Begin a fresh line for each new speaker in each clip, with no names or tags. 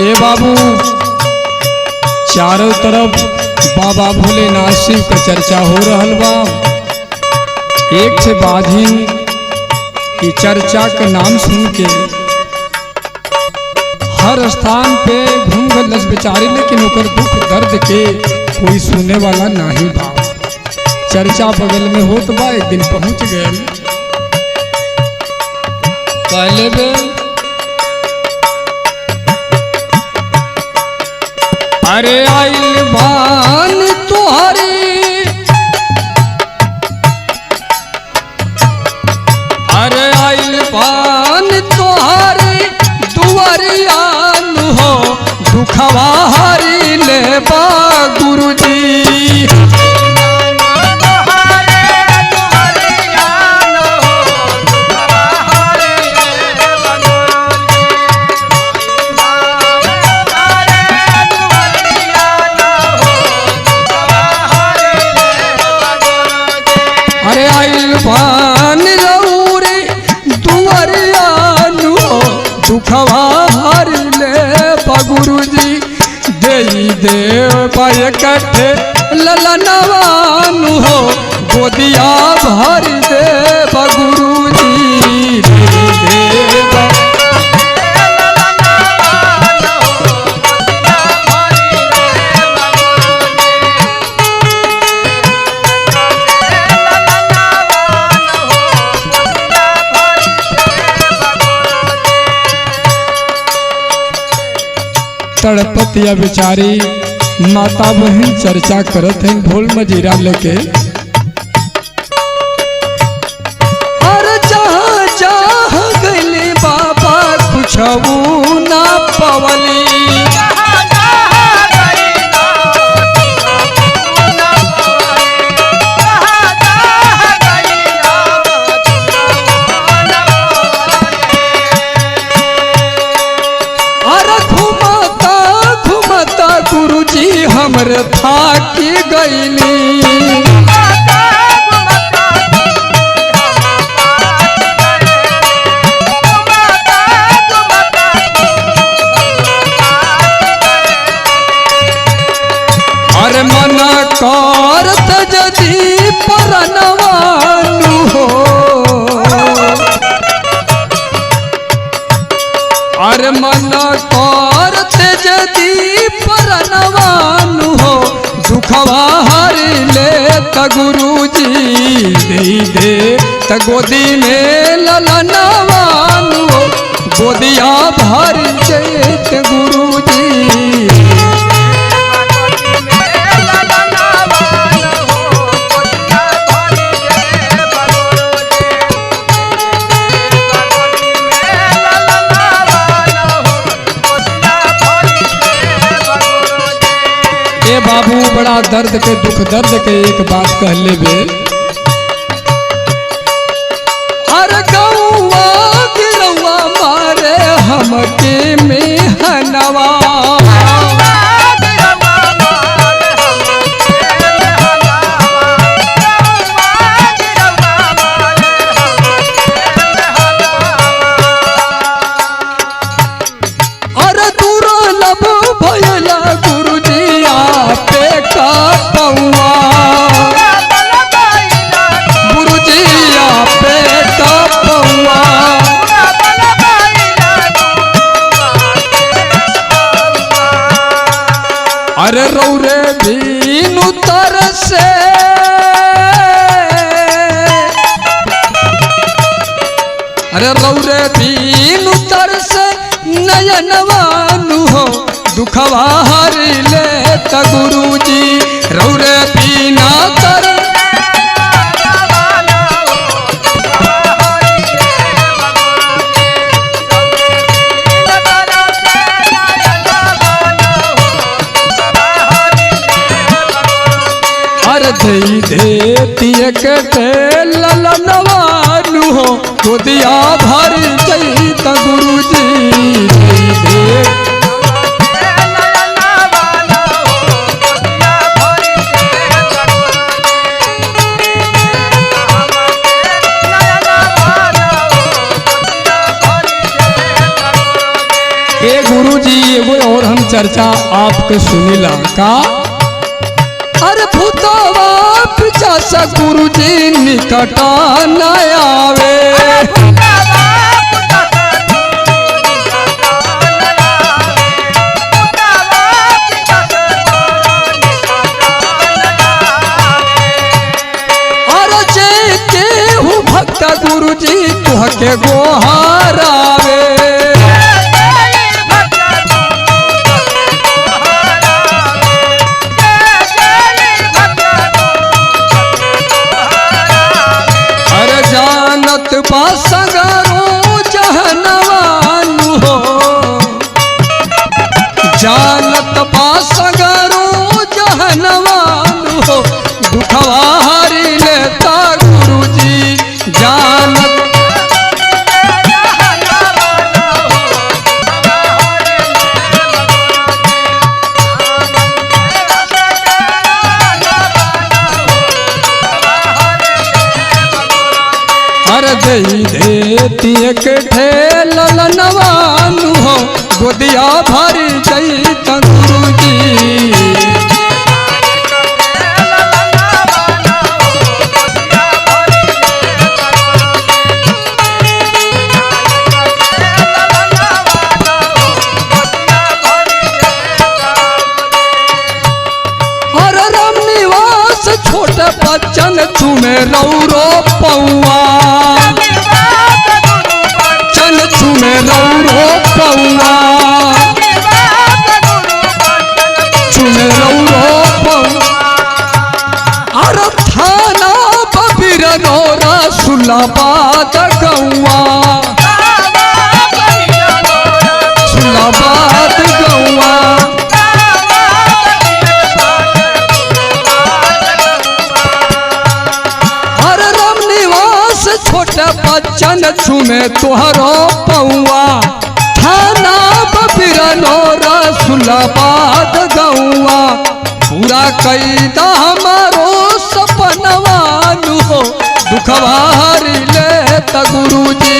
ए बाबू, चारों तरफ बाबा भोलेनाथ शिव का चर्चा हो रहल बा। एक से बाधिन की चर्चा का नाम सुन के हर स्थान पे घूम गलस बेचारी, लेकिन ओकर दुख दर्द के कोई सुने वाला नहीं बा। चर्चा बगल में होत बा, एक दिन पहुंच गए कहले बे अरे आइल बान तुहारी, अरे आइल बान तुहारी दुआरियान हो, दुखवा हरी ले बा गुरुजी। अरे आइल बान रऊरे दुआरियान हो, दुखवा हर ले गुरुजी। देई देव पाए कट्ठे ललनवान हो, गोदिया भर दे गुरुजी। देव तड़पतिया बेचारी माता बहन चर्चा करत हैं ढोल मजीरा लेके। और जहाँ जहाँ गले बाबा कुछ ना पवली, गुरुजी हमर थाकी गईली। अरे मन करत जदी परनवानु हो, अरे मन करत जदी परनवानु हो, दुखवा हर ले गुरुजी। दे त गोदी में ललनवानु हो, गोदिया भर देत गुरुजी। ए बाबू, बड़ा दर्द के दुख दर्द के एक बात कह ले बे। अरे गौवा गिरवा मारे हमके में हनवा, अरे दूर लब भयला गुरुजी आपे का पौआ, गुरुजी आपे का पौआ। अरे रौरे बीनु तरसे, अरे रौरे बीनु तरसे नयनवानु हो, दुखवा हर ले गुरुजी। रौरे बीना तर अरे देती के ललनवानु हो गोदिया भर जैत गुरुजी दे गुरुजी एगो और हम चर्चा आपके सुनिला का अरे भूतवा पिछा गुरुजी निकटा न आवे अरे जे केहू भक्त गुरुजी तुहके गोहारावे बासगरो जहनवानु हो जानत बासगरो जहनवानु हो दुखवा हरि लेता गुरुजी जानत देती के ललनवानु हो गोदिया भर जैत गुरुजी हर राम निवास छोटे बच्चन चुमे रौरो पौआ चुमे रौरो पौआ चुमे रौरो पौआ अरे थाना बबीर नौरा सुलाबाद गौआ सुलाबाद गौआ हर राम निवास छोटे बच्चन चुमे तुहरो पौआ थाना बबीर नौरा सुलाबाद गौआ पूरा कैदा हमारो सपनवानु हो दुखवा हरि लेत गुरुजी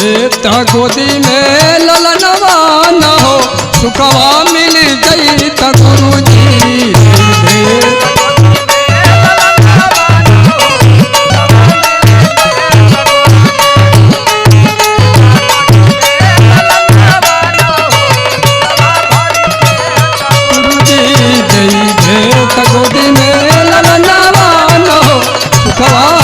देता गोदी में ललनवा न हो सुखवा मिल जैत गुरुजी गोदी में ललनवा न हो सुखवा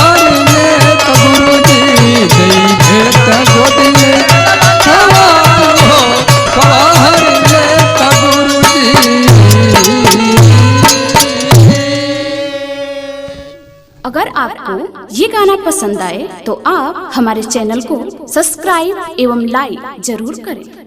अगर आपको ये गाना पसंद आए तो आप हमारे चैनल को सब्सक्राइब एवं लाइक जरूर करें।